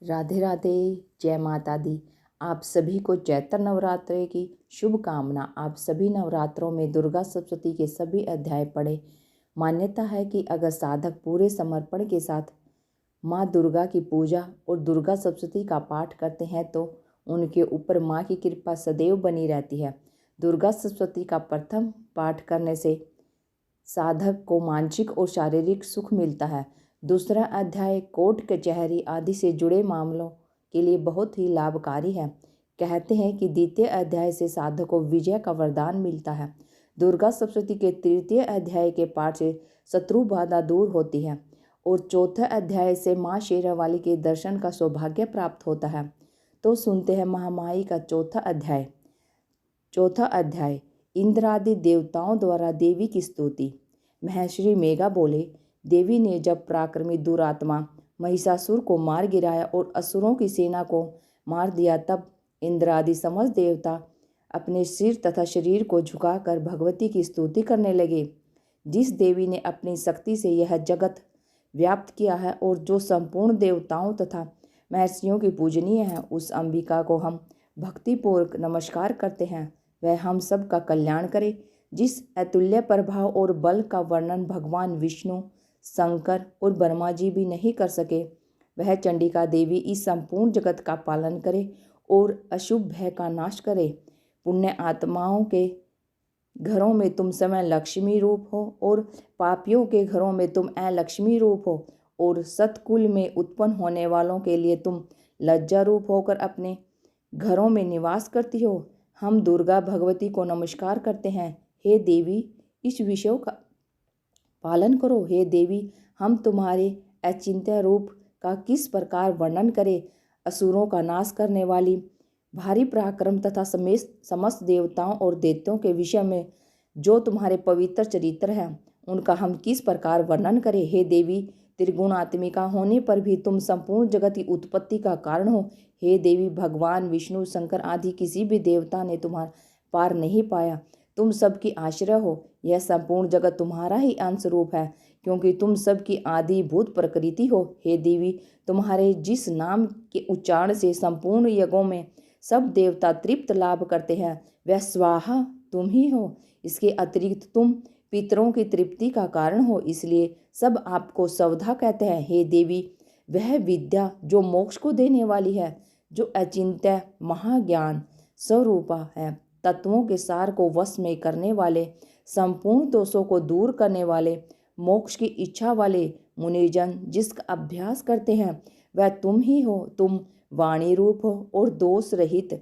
राधे राधे। जय माता दी। आप सभी को चैत्र नवरात्रि की शुभकामना। आप सभी नवरात्रों में दुर्गा सप्तशती के सभी अध्याय पढ़े। मान्यता है कि अगर साधक पूरे समर्पण के साथ माँ दुर्गा की पूजा और दुर्गा सप्तशती का पाठ करते हैं तो उनके ऊपर माँ की कृपा सदैव बनी रहती है। दुर्गा सप्तशती का प्रथम पाठ करने से साधक को मानसिक और शारीरिक सुख मिलता है। दूसरा अध्याय कोर्ट कचहरी आदि से जुड़े मामलों के लिए बहुत ही लाभकारी है। कहते हैं कि द्वितीय अध्याय से साधक को विजय का वरदान मिलता है। दुर्गा सप्तशती के तृतीय अध्याय के पाठ से शत्रु बाधा दूर होती है और चौथे अध्याय से माँ शेरावाली के दर्शन का सौभाग्य प्राप्त होता है। तो सुनते हैं महामाई का चौथा अध्याय इंद्र आदि देवताओं द्वारा देवी की स्तुति। महर्षि मेघा बोले, देवी ने जब पराक्रमी दुरात्मा महिषासुर को मार गिराया और असुरों की सेना को मार दिया, तब इंद्र आदि समस्त देवता अपने सिर तथा शरीर को झुकाकर भगवती की स्तुति करने लगे। जिस देवी ने अपनी शक्ति से यह जगत व्याप्त किया है और जो संपूर्ण देवताओं तथा महर्षियों की पूजनीय है, उस अंबिका को हम भक्तिपूर्वक नमस्कार करते हैं। वह हम सब का कल्याण करे। जिस अतुल्य प्रभाव और बल का वर्णन भगवान विष्णु, शंकर और ब्रह्मा जी भी नहीं कर सके, वह चंडिका देवी इस संपूर्ण जगत का पालन करे और अशुभ भय का नाश करे। पुण्य आत्माओं के घरों में तुम समय लक्ष्मी रूप हो और पापियों के घरों में तुम अलक्ष्मी रूप हो और सतकुल में उत्पन्न होने वालों के लिए तुम लज्जा रूप होकर अपने घरों में निवास करती हो। हम दुर्गा भगवती को नमस्कार करते हैं। हे देवी, इस विषय का पालन करो। हे देवी, हम तुम्हारे अचिंत्य रूप का किस प्रकार वर्णन करें। असुरों का नाश करने वाली भारी पराक्रम तथा समस्त देवताओं और दैत्यों के विषय में जो तुम्हारे पवित्र चरित्र हैं, उनका हम किस प्रकार वर्णन करें। हे देवी, त्रिगुणात्मिका होने पर भी तुम संपूर्ण जगत की उत्पत्ति का कारण हो। हे देवी, भगवान विष्णु, शंकर आदि किसी भी देवता ने तुम्हारा पार नहीं पाया। तुम सबकी आश्रय हो। यह संपूर्ण जगत तुम्हारा ही अंश रूप है, क्योंकि तुम सबकी आदिभूत प्रकृति हो। हे देवी, तुम्हारे जिस नाम के उच्चारण से संपूर्ण यज्ञों में सब देवता तृप्त लाभ करते हैं, वह स्वाहा तुम ही हो। इसके अतिरिक्त तुम पितरों की तृप्ति का कारण हो, इसलिए सब आपको सवधा कहते हैं। हे देवी, वह विद्या जो मोक्ष को देने वाली है, जो अचिंत्य महाज्ञान स्वरूपा है, तत्वों के सार को वश में करने वाले, संपूर्ण दोषों को दूर करने वाले, मोक्ष की इच्छा वाले मुनिजन जिसका अभ्यास करते हैं, वह तुम ही हो। तुम वाणी रूप हो और दोष रहित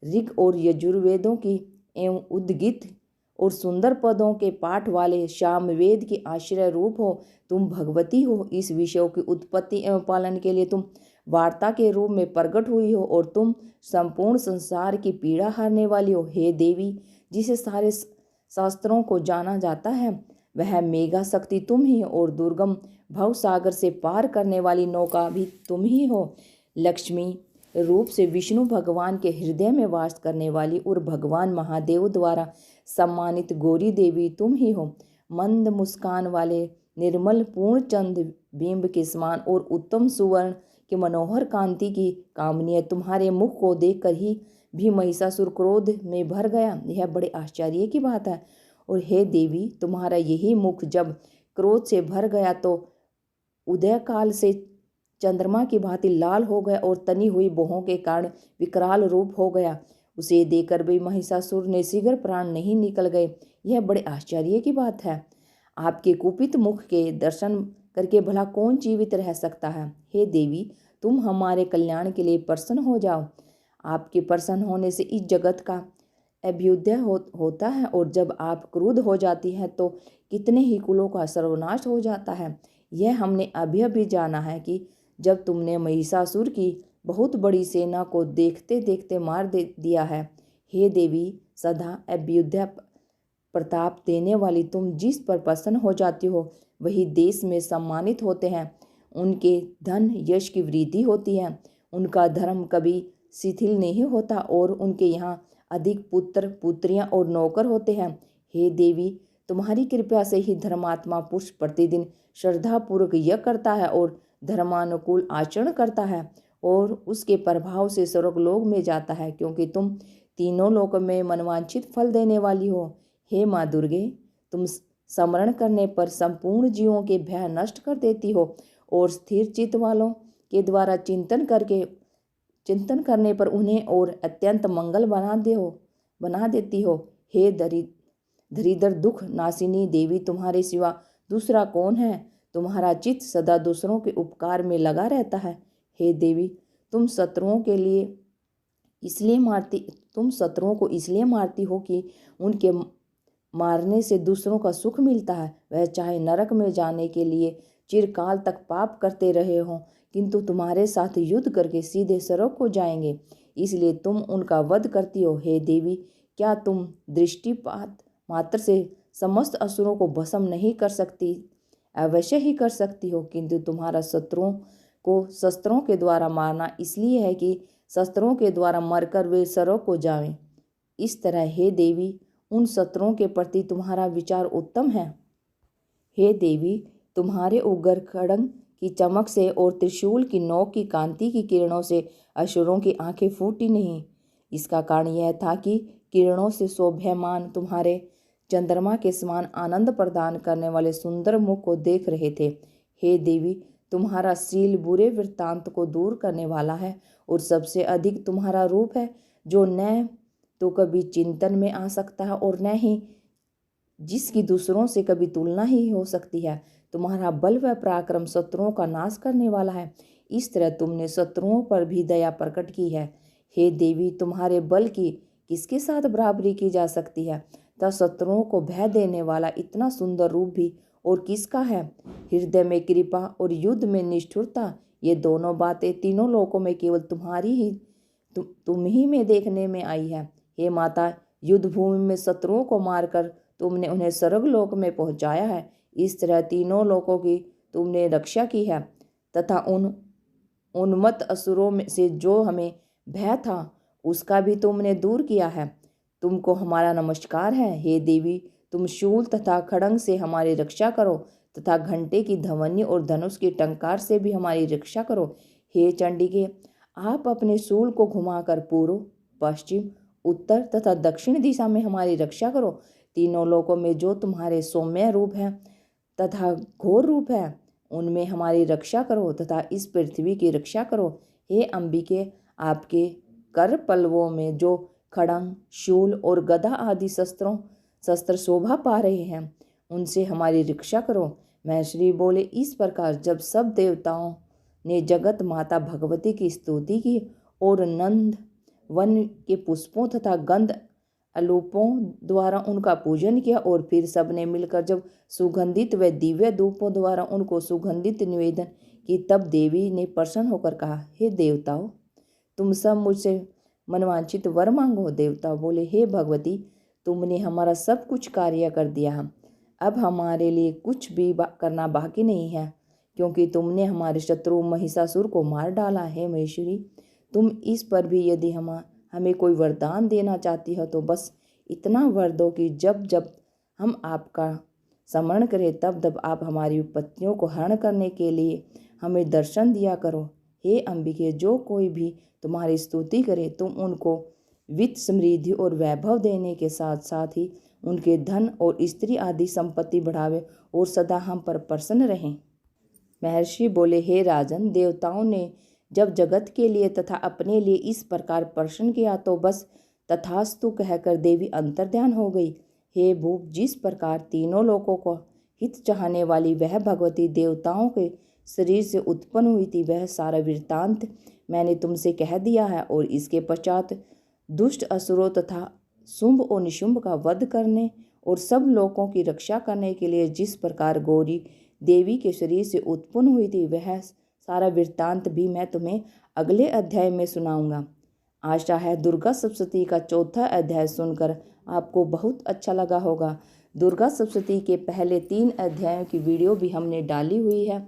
ऋग और यजुर्वेदों की एवं उद्गीत और सुंदर पदों के पाठ वाले सामवेद की आश्रय रूप हो। तुम भगवती हो। इस विषयों की उत्पत्ति एवं पालन के लिए तुम वार्ता के रूप में प्रकट हुई हो और तुम संपूर्ण संसार की पीड़ा हारने वाली हो। हे देवी, जिसे सारे शास्त्रों को जाना जाता है, वह मेघा शक्ति तुम ही हो और दुर्गम भव सागर से पार करने वाली नौका भी तुम ही हो। लक्ष्मी रूप से विष्णु भगवान के हृदय में वास करने वाली और भगवान महादेव द्वारा सम्मानित गौरी देवी तुम ही हो। मंद मुस्कान वाले निर्मल पूर्ण चंद बिंब के समान और उत्तम सुवर्ण की मनोहर कांति की कामनीय तुम्हारे मुख को देखकर ही भी महिषासुर क्रोध में भर गया। यह बड़े आश्चर्य की बात है। और हे देवी, तुम्हारा यही मुख जब क्रोध से भर गया तो उदय काल से चंद्रमा की भांति लाल हो गया और तनी हुई भौहों के कारण विकराल रूप हो गया। उसे देखकर भी महिषासुर ने शीघ्र प्राण नहीं निकल गए। यह बड़े आश्चर्य की बात है। आपके कुपित मुख के दर्शन करके भला कौन जीवित रह सकता है। हे देवी, तुम हमारे कल्याण के लिए प्रसन्न हो जाओ। आपके प्रसन्न होने से इस जगत का अभ्युदय होता है और जब आप क्रुद्ध हो जाती हैं तो कितने ही कुलों का सर्वनाश हो जाता है। यह हमने अभी जाना है कि जब तुमने महिषासुर की बहुत बड़ी सेना को देखते देखते मार दिया है। हे देवी, सदा अभ्युदय प्रताप देने वाली तुम जिस पर प्रसन्न हो जाती हो, वही देश में सम्मानित होते हैं। उनके धन यश की वृद्धि होती है। उनका धर्म कभी शिथिल नहीं होता और उनके यहाँ अधिक पुत्र पुत्रियां और नौकर होते हैं। हे देवी, तुम्हारी कृपा से ही धर्मात्मा पुरुष प्रतिदिन श्रद्धापूर्वक यज्ञ करता है और धर्मानुकूल आचरण करता है और उसके प्रभाव से स्वर्गलोक में जाता है, क्योंकि तुम तीनों लोक में मनवांछित फल देने वाली हो। हे माँ दुर्गे, तुम स्मरण करने पर संपूर्ण जीवों के भय नष्ट कर देती हो और स्थिर चित्त वालों के द्वारा चिंतन करने पर उन्हें और अत्यंत मंगल बना देती हो। हे धरीधर दुख नासिनी देवी, तुम्हारे सिवा दूसरा कौन है? तुम्हारा चित्त सदा दूसरों के उपकार में लगा रहता है। हे देवी, तुम शत्रुओं को इसलिए मारती हो कि उनके मारने से दूसरों का सुख मिलता है। वह चाहे नरक में जाने के लिए चिरकाल तक पाप करते रहे हों, किंतु तुम्हारे साथ युद्ध करके सीधे स्वर्ग को जाएंगे, इसलिए तुम उनका वध करती हो। हे देवी, क्या तुम दृष्टिपात मात्र से समस्त असुरों को भस्म नहीं कर सकती? अवश्य ही कर सकती हो, किंतु तुम्हारा शत्रुओं को शस्त्रों के द्वारा मारना इसलिए है कि शस्त्रों के द्वारा मरकर वे स्वर्ग को जाएं। इस तरह हे देवी, उन शत्रुओं के प्रति तुम्हारा विचार उत्तम है। हे देवी, तुम्हारे उग्र खड्ग की चमक से और त्रिशूल की नोक की कांति की किरणों से असुरों की आंखें फूटी नहीं। इसका कारण यह था कि किरणों से शोभायमान तुम्हारे चंद्रमा के समान आनंद प्रदान करने वाले सुंदर मुख को देख रहे थे। हे देवी, तुम्हारा शील बुरे वृत्तांत को दूर करने वाला है और सबसे अधिक तुम्हारा रूप है, जो न तो कभी चिंतन में आ सकता है और न ही जिसकी दूसरों से कभी तुलना ही हो सकती है। तुम्हारा बल व पराक्रम शत्रुओं का नाश करने वाला है। इस तरह तुमने शत्रुओं पर भी दया प्रकट की है। हे देवी, तुम्हारे बल की किसके साथ बराबरी की जा सकती है? तब शत्रुओं को भय देने वाला इतना सुंदर रूप भी और किसका है? हृदय में कृपा और युद्ध में निष्ठुरता, ये दोनों बातें तीनों लोकों में केवल तुम ही में देखने में आई है। हे माता, युद्ध भूमि में शत्रुओं को मारकर तुमने उन्हें स्वर्गलोक में पहुंचाया है। इस तरह तीनों लोकों की तुमने रक्षा की है तथा उन उन्मत्त असुरों में से जो हमें भय था उसका भी तुमने दूर किया है। तुमको हमारा नमस्कार है। हे देवी, तुम शूल तथा खड्ग से हमारी रक्षा करो तथा घंटे की ध्वनि और धनुष की टंकार से भी हमारी रक्षा करो। हे चंडिके, आप अपने शूल को घुमाकर पूर्व, पश्चिम, उत्तर तथा दक्षिण दिशा में हमारी रक्षा करो। तीनों लोकों में जो तुम्हारे सौम्य रूप है तथा घोर रूप है, उनमें हमारी रक्षा करो तथा इस पृथ्वी की रक्षा करो। हे अंबिके, आपके कर पल्लवों में जो खड्ग, शूल और गदा आदि शस्त्र शोभा पा रहे हैं, उनसे हमारी रक्षा करो। महर्षि बोले, इस प्रकार जब सब देवताओं ने जगत माता भगवती की स्तुति की और नंद वन के पुष्पों तथा गंध आलूपों द्वारा उनका पूजन किया और फिर सबने मिलकर जब सुगंधित व दिव्य धूपों द्वारा उनको सुगंधित निवेदन की, तब देवी ने प्रसन्न होकर कहा, हे देवताओं, तुम सब मुझसे मनवांछित वर मांगो। देवता बोले, हे भगवती, तुमने हमारा सब कुछ कार्य कर दिया है। अब हमारे लिए कुछ भी करना बाकी नहीं है, क्योंकि तुमने हमारे शत्रु महिषासुर को मार डाला है। महेश्वरी, तुम इस पर भी यदि हमें कोई वरदान देना चाहती हो तो बस इतना वर दो कि जब जब हम आपका स्मरण करें तब तब आप हमारी विपत्तियों को हरण करने के लिए हमें दर्शन दिया करो। हे अंबिके, जो कोई भी तुम्हारी स्तुति करे तुम उनको वित्त, समृद्धि और वैभव देने के साथ साथ ही उनके धन और स्त्री आदि संपत्ति बढ़ावे और सदा हम पर प्रसन्न रहें। महर्षि बोले, हे राजन, देवताओं ने जब जगत के लिए तथा अपने लिए इस प्रकार प्रश्न किया तो बस तथास्तु कहकर देवी अंतर्ध्यान हो गई। हे भूप, जिस प्रकार तीनों लोकों को हित चाहने वाली वह भगवती देवताओं के शरीर से उत्पन्न हुई थी, वह सारा वृत्तांत मैंने तुमसे कह दिया है। और इसके पश्चात दुष्ट असुरों तथा शुंभ और निशुंभ का वध करने और सब लोगों की रक्षा करने के लिए जिस प्रकार गौरी देवी के शरीर से उत्पन्न हुई थी, वह सारा वृत्तांत भी मैं तुम्हें अगले अध्याय में सुनाऊंगा। आशा है दुर्गा सप्तशती का चौथा अध्याय सुनकर आपको बहुत अच्छा लगा होगा। दुर्गा सप्तशती के पहले 3 अध्यायों की वीडियो भी हमने डाली हुई है,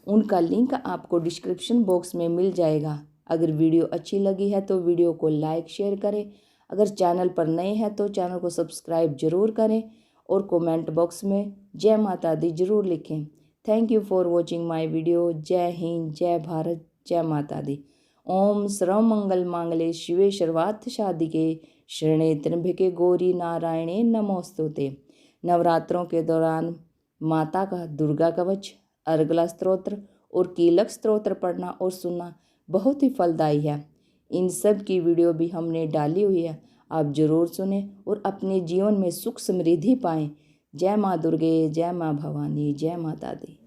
उनका लिंक आपको डिस्क्रिप्शन बॉक्स में मिल जाएगा। अगर वीडियो अच्छी लगी है तो वीडियो को लाइक शेयर करें। अगर चैनल पर नए हैं तो चैनल को सब्सक्राइब जरूर करें और कमेंट बॉक्स में जय माता दी जरूर लिखें। Thank you for watching my video. जय हिंद, जय भारत, जय माता दी। ओम सर्व मंगल मांगले शिवे सर्वार्थ साधिके शरणे त्र्यंबके गौरी नारायणे नमोस्तुते। नवरात्रों के दौरान माता का दुर्गा कवच, अर्गला स्तोत्र और कीलक स्तोत्र पढ़ना और सुनना बहुत ही फलदायी है। इन सब की वीडियो भी हमने डाली हुई है, आप ज़रूर सुने और अपने जीवन में सुख समृद्धि पाएं। जय माँ दुर्गे, जय माँ भवानी, जय माता दी।